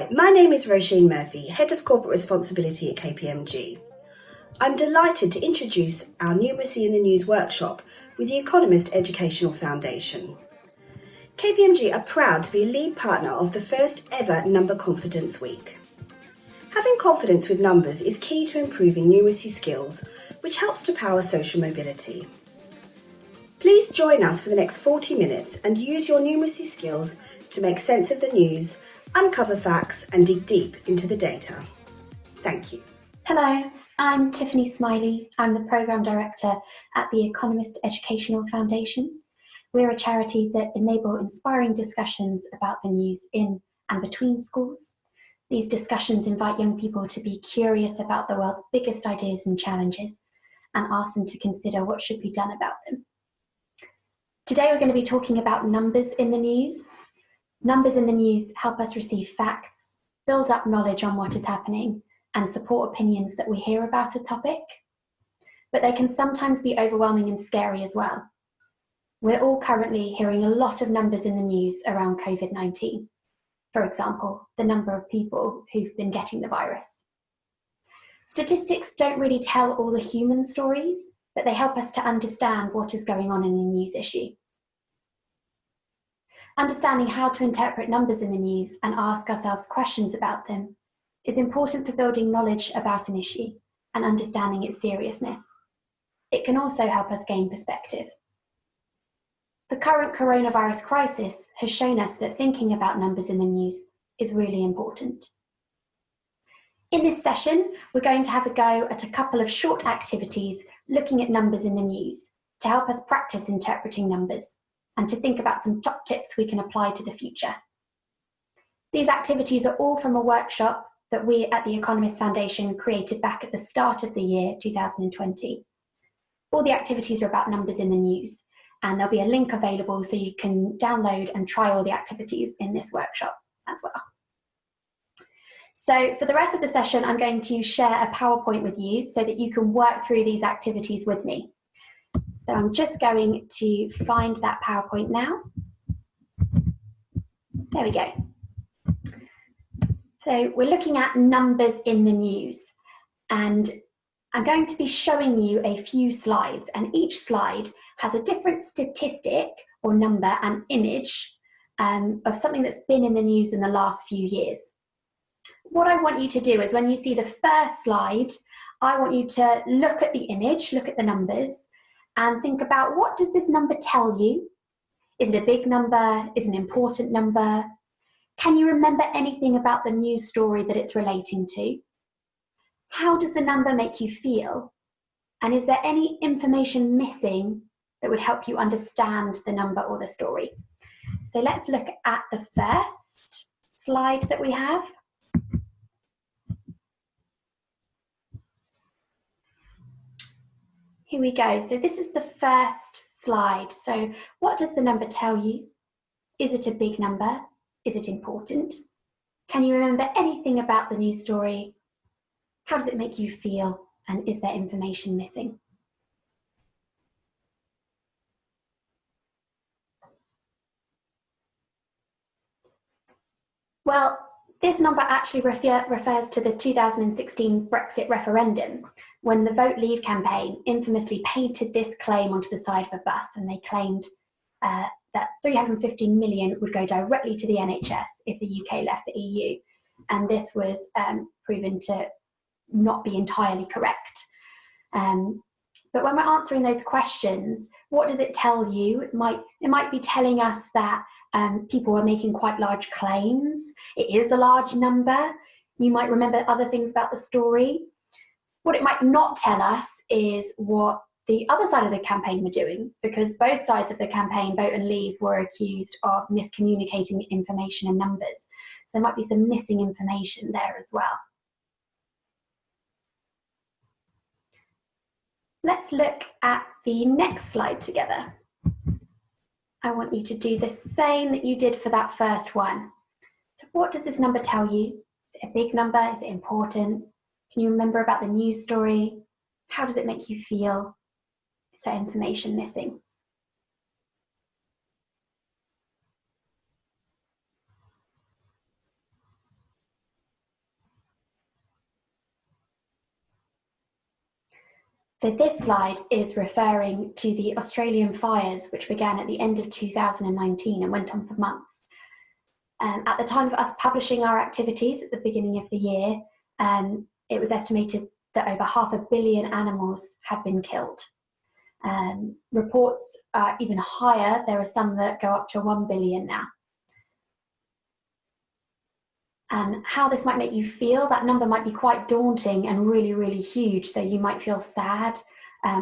Hi, my name is Roisin Murphy, Head of Corporate Responsibility at KPMG. I'm delighted to introduce our Numeracy in the News workshop with the Economist Educational Foundation. KPMG are proud to be a lead partner of the first ever Number Confidence Week. Having confidence with numbers is key to improving numeracy skills, which helps to power social mobility. Please join us for the next 40 minutes and use your numeracy skills to make sense of the news, uncover facts and dig deep into the data. Thank you. Hello, I'm Tiffany Smiley. I'm the Programme Director at the Economist Educational Foundation. We're a charity that enable inspiring discussions about the news in and between schools. These discussions invite young people to be curious about the world's biggest ideas and challenges and ask them to consider what should be done about them. Today we're going to be talking about numbers in the news. Numbers in the news help us receive facts, build up knowledge on what is happening, and support opinions that we hear about a topic. But they can sometimes be overwhelming and scary as well. We're all currently hearing a lot of numbers in the news around COVID-19. For example, the number of people who've been getting the virus. Statistics don't really tell all the human stories, but they help us to understand what is going on in the news issue. Understanding how to interpret numbers in the news and ask ourselves questions about them is important for building knowledge about an issue and understanding its seriousness. It can also help us gain perspective. The current coronavirus crisis has shown us that thinking about numbers in the news is really important. In this session, we're going to have a go at a couple of short activities looking at numbers in the news to help us practice interpreting numbers and to think about some top tips we can apply to the future. These activities are all from a workshop that we at the Economist Foundation created back at the start of the year 2020. All the activities are about numbers in the news, and there'll be a link available so you can download and try all the activities in this workshop as well. So for the rest of the session, I'm going to share a PowerPoint with you so that you can work through these activities with me. So I'm just going to find that PowerPoint now. There we go. So we're looking at numbers in the news, and I'm going to be showing you a few slides, and each slide has a different statistic or number and image of something that's been in the news in the last few years. What I want you to do is when you see the first slide, I want you to look at the image, look at the numbers, and think about, what does this number tell you? Is it a big number? Is it an important number? Can you remember anything about the news story that it's relating to? How does the number make you feel? And is there any information missing that would help you understand the number or the story? So let's look at the first slide that we have. Here we go. So this is the first slide. So what does the number tell you? Is it a big number? Is it important? Can you remember anything about the news story? How does it make you feel? And is there information missing? Well, this number actually refers to the 2016 Brexit referendum, when the Vote Leave campaign infamously painted this claim onto the side of a bus, and they claimed that 350 million would go directly to the NHS if the UK left the EU. And this was proven to not be entirely correct. But when we're answering those questions, what does it tell you? It might be telling us that people are making quite large claims. It is a large number. You might remember other things about the story. What it might not tell us is what the other side of the campaign were doing, because both sides of the campaign, Vote and Leave, were accused of miscommunicating information and numbers. So there might be some missing information there as well. Let's look at the next slide together. I want you to do the same that you did for that first one. So what does this number tell you? Is it a big number? Is it important? Can you remember about the news story? How does it make you feel? Is there information missing? So this slide is referring to the Australian fires, which began at the end of 2019 and went on for months. At the time of us publishing our activities at the beginning of the year, it was estimated that over 500 million animals had been killed. Reports are even higher. There are some that go up to 1 billion now. And how this might make you feel, that number might be quite daunting and really, really huge. So you might feel sad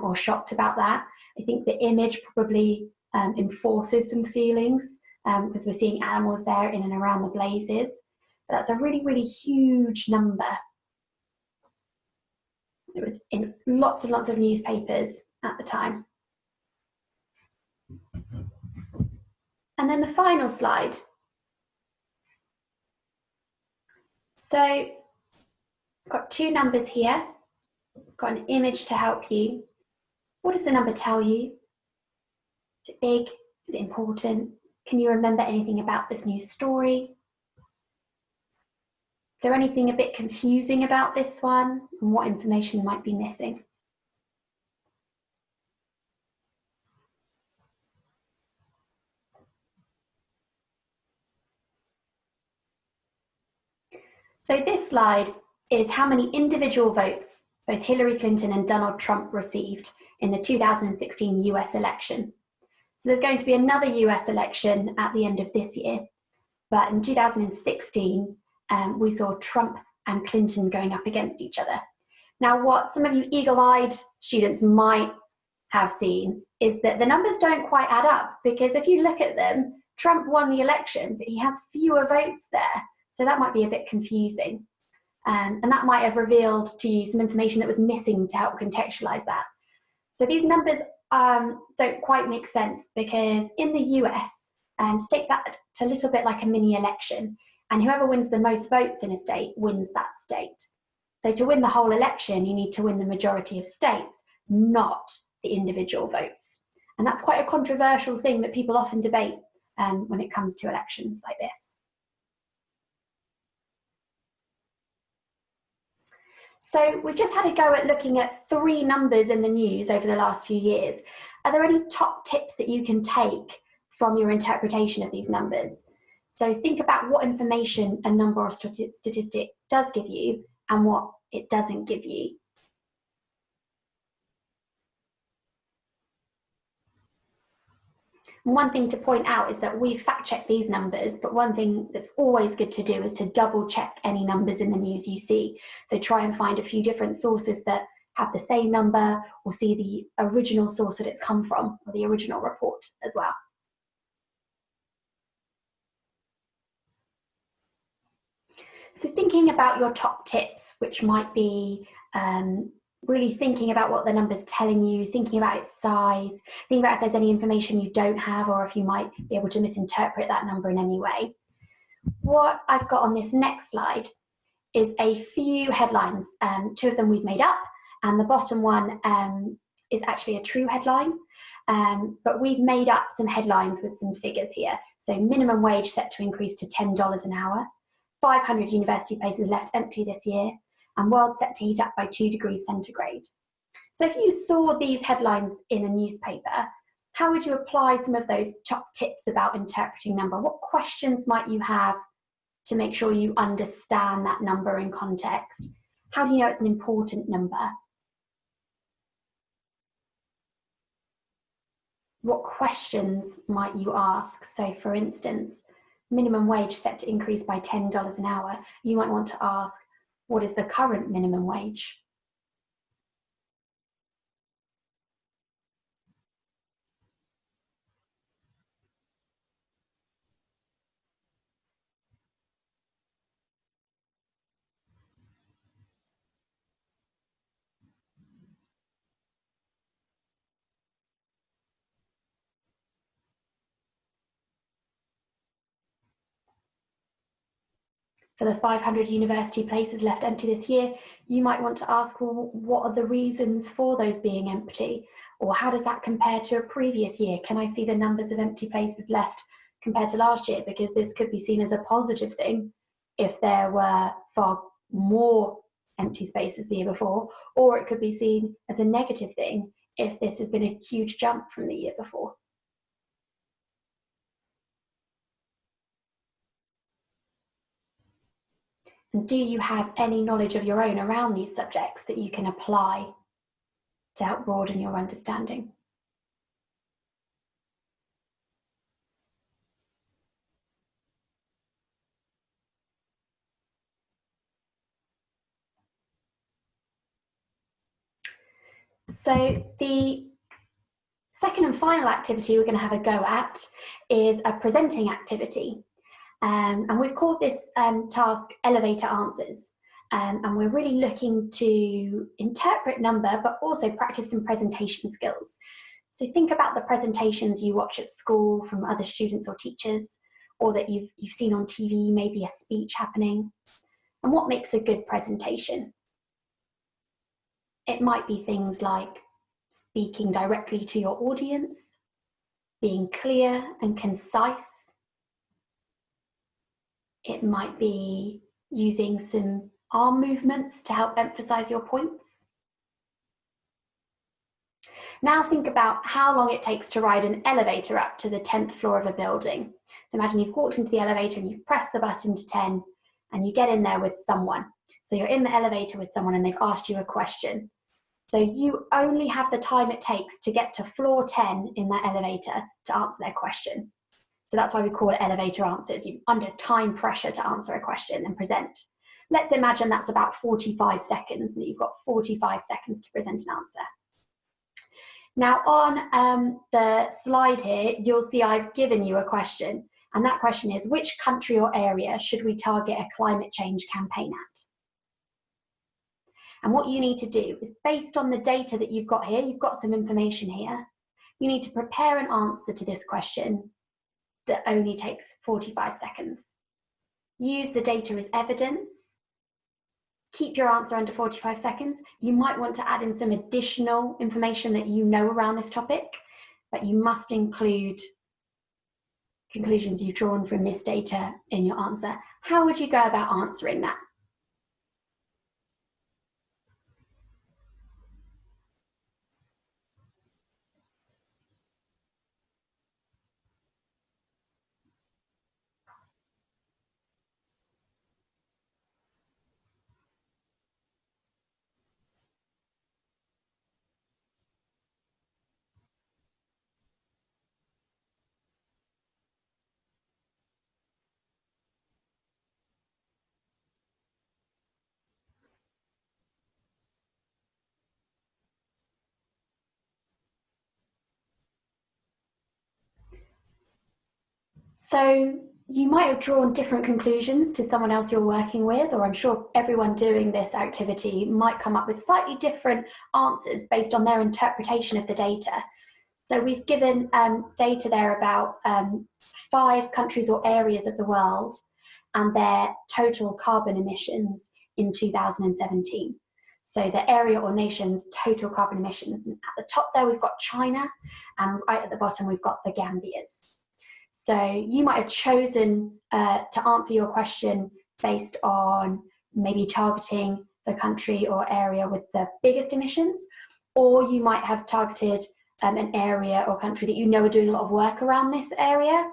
or shocked about that. I think the image probably enforces some feelings because we're seeing animals there in and around the blazes. But that's a really, really huge number. It was in lots and lots of newspapers at the time. And then the final slide. So I've got two numbers here. I've got an image to help you. What does the number tell you? Is it big? Is it important? Can you remember anything about this news story? Is there anything a bit confusing about this one and what information might be missing? So this slide is how many individual votes both Hillary Clinton and Donald Trump received in the 2016 US election. So there's going to be another US election at the end of this year. But in 2016, we saw Trump and Clinton going up against each other. Now, what some of you eagle-eyed students might have seen is that the numbers don't quite add up, because if you look at them, Trump won the election, but he has fewer votes there. So that might be a bit confusing. And that might have revealed to you some information that was missing to help contextualize that. So these numbers don't quite make sense, because in the US, states act a little bit like a mini election, and whoever wins the most votes in a state wins that state. So to win the whole election, you need to win the majority of states, not the individual votes. And that's quite a controversial thing that people often debate when it comes to elections like this. So we've just had a go at looking at three numbers in the news over the last few years. Are there any top tips that you can take from your interpretation of these numbers? So think about what information a number or statistic does give you and what it doesn't give you. And one thing to point out is that we fact-check these numbers, but one thing that's always good to do is to double-check any numbers in the news you see. So try and find a few different sources that have the same number, or see the original source that it's come from, or the original report as well. So thinking about your top tips, which might be really thinking about what the number's telling you, thinking about its size, thinking about if there's any information you don't have, or if you might be able to misinterpret that number in any way. What I've got on this next slide is a few headlines. Two of them we've made up, and the bottom one is actually a true headline. But we've made up some headlines with some figures here. So minimum wage set to increase to $10 an hour, 500 university places left empty this year, and world set to heat up by 2 degrees centigrade. So if you saw these headlines in a newspaper, how would you apply some of those top tips about interpreting number? What questions might you have to make sure you understand that number in context? How do you know it's an important number? What questions might you ask? So for instance, minimum wage set to increase by $10 an hour. You might want to ask, what is the current minimum wage? For the 500 university places left empty this year, you might want to ask, well, what are the reasons for those being empty? Or how does that compare to a previous year? Can I see the numbers of empty places left compared to last year? Because this could be seen as a positive thing if there were far more empty spaces the year before, or it could be seen as a negative thing if this has been a huge jump from the year before. And do you have any knowledge of your own around these subjects that you can apply to help broaden your understanding? So the second and final activity we're going to have a go at is a presenting activity. And we've called this task Elevator Answers. And we're really looking to interpret number, but also practice some presentation skills. So think about the presentations you watch at school from other students or teachers, or that you've seen on TV, maybe a speech happening. And what makes a good presentation? It might be things like speaking directly to your audience, being clear and concise. It might be using some arm movements to help emphasize your points. Now think about how long it takes to ride an elevator up to the 10th floor of a building. So imagine you've walked into the elevator and you've pressed the button to 10 and you get in there with someone. So you're in the elevator with someone and they've asked you a question. So you only have the time it takes to get to floor 10 in that elevator to answer their question. So that's why we call it elevator answers. You're under time pressure to answer a question and present. Let's imagine that's about 45 seconds, and that you've got 45 seconds to present an answer. Now on the slide here, you'll see I've given you a question, and that question is, which country or area should we target a climate change campaign at? And what you need to do is, based on the data that you've got here, you've got some information here, you need to prepare an answer to this question that only takes 45 seconds. Use the data as evidence. Keep your answer under 45 seconds. You might want to add in some additional information that you know around this topic, but you must include conclusions you've drawn from this data in your answer. How would you go about answering that? So you might have drawn different conclusions to someone else you're working with, or I'm sure everyone doing this activity might come up with slightly different answers based on their interpretation of the data. So we've given data there about 5 countries or areas of the world and their total carbon emissions in 2017. So the area or nation's total carbon emissions. And at the top there, we've got China, and right at the bottom, we've got the Gambias. So you might have chosen to answer your question based on maybe targeting the country or area with the biggest emissions, or you might have targeted an area or country that you know are doing a lot of work around this area,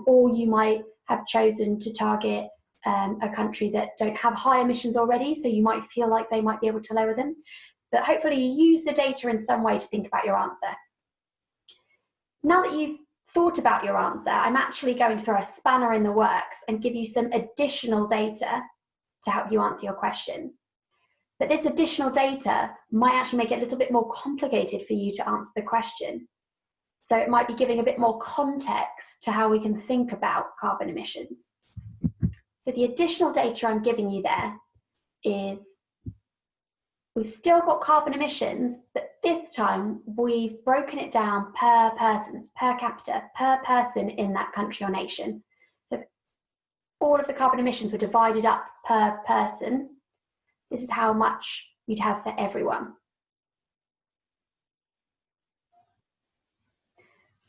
or you might have chosen to target a country that don't have high emissions already, so you might feel like they might be able to lower them. But hopefully you use the data in some way to think about your answer. Now that you've thought about your answer, I'm actually going to throw a spanner in the works and give you some additional data to help you answer your question. But this additional data might actually make it a little bit more complicated for you to answer the question. So it might be giving a bit more context to how we can think about carbon emissions. So the additional data I'm giving you there is, we've still got carbon emissions, but this time we've broken it down per person, per capita, per person in that country or nation. So all of the carbon emissions were divided up per person. This is how much you'd have for everyone.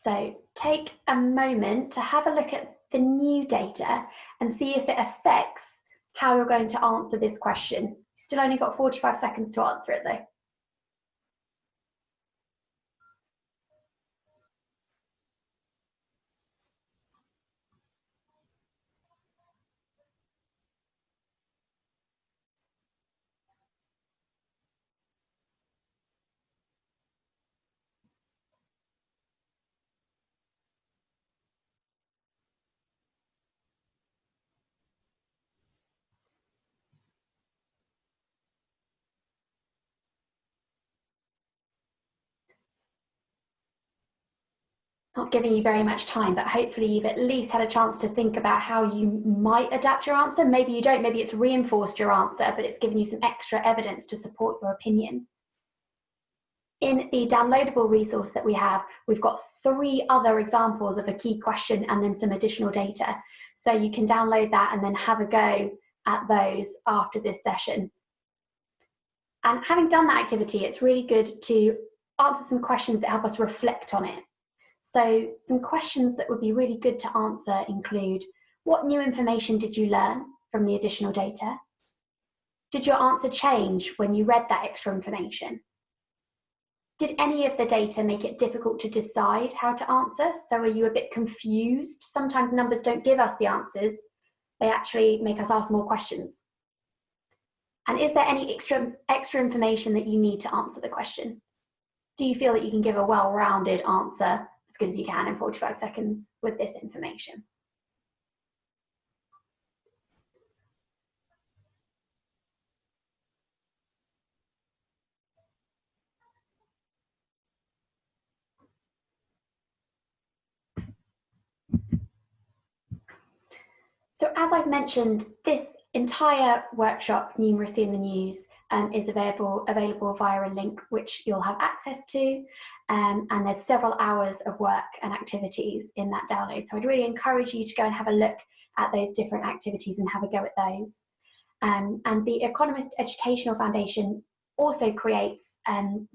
So take a moment to have a look at the new data and see if it affects how you're going to answer this question You've still only got 45 seconds to answer it though. Not giving you very much time, but hopefully you've at least had a chance to think about how you might adapt your answer. Maybe you don't, maybe it's reinforced your answer, but it's given you some extra evidence to support your opinion. In the downloadable resource that we have, we've got 3 other examples of a key question and then some additional data. So you can download that and then have a go at those after this session. And having done that activity, it's really good to answer some questions that help us reflect on it. So some questions that would be really good to answer include, what new information did you learn from the additional data? Did your answer change when you read that extra information? Did any of the data make it difficult to decide how to answer? So are you a bit confused? Sometimes numbers don't give us the answers. They actually make us ask more questions. And is there any extra information that you need to answer the question? Do you feel that you can give a well-rounded answer as good as you can in 45 seconds with this information? So as I've mentioned, this entire workshop, Numeracy in the News, is available via a link which you'll have access to, and there's several hours of work and activities in that download. So I'd really encourage you to go and have a look at those different activities and have a go at those. And the Economist Educational Foundation also creates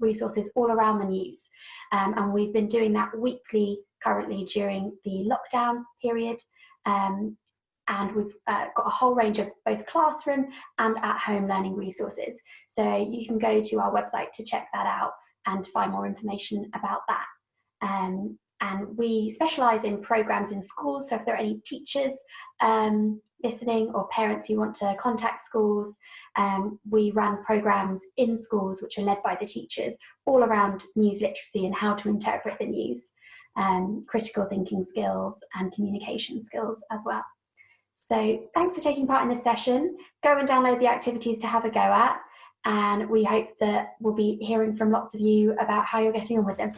resources all around the news, and we've been doing that weekly currently during the lockdown period. And we've got a whole range of both classroom and at-home learning resources. So you can go to our website to check that out and find more information about that. And we specialise in programmes in schools, so if there are any teachers listening or parents who want to contact schools, we run programmes in schools which are led by the teachers all around news literacy and how to interpret the news, critical thinking skills and communication skills as well. So thanks for taking part in this session. Go and download the activities to have a go at, and we hope that we'll be hearing from lots of you about how you're getting on with them.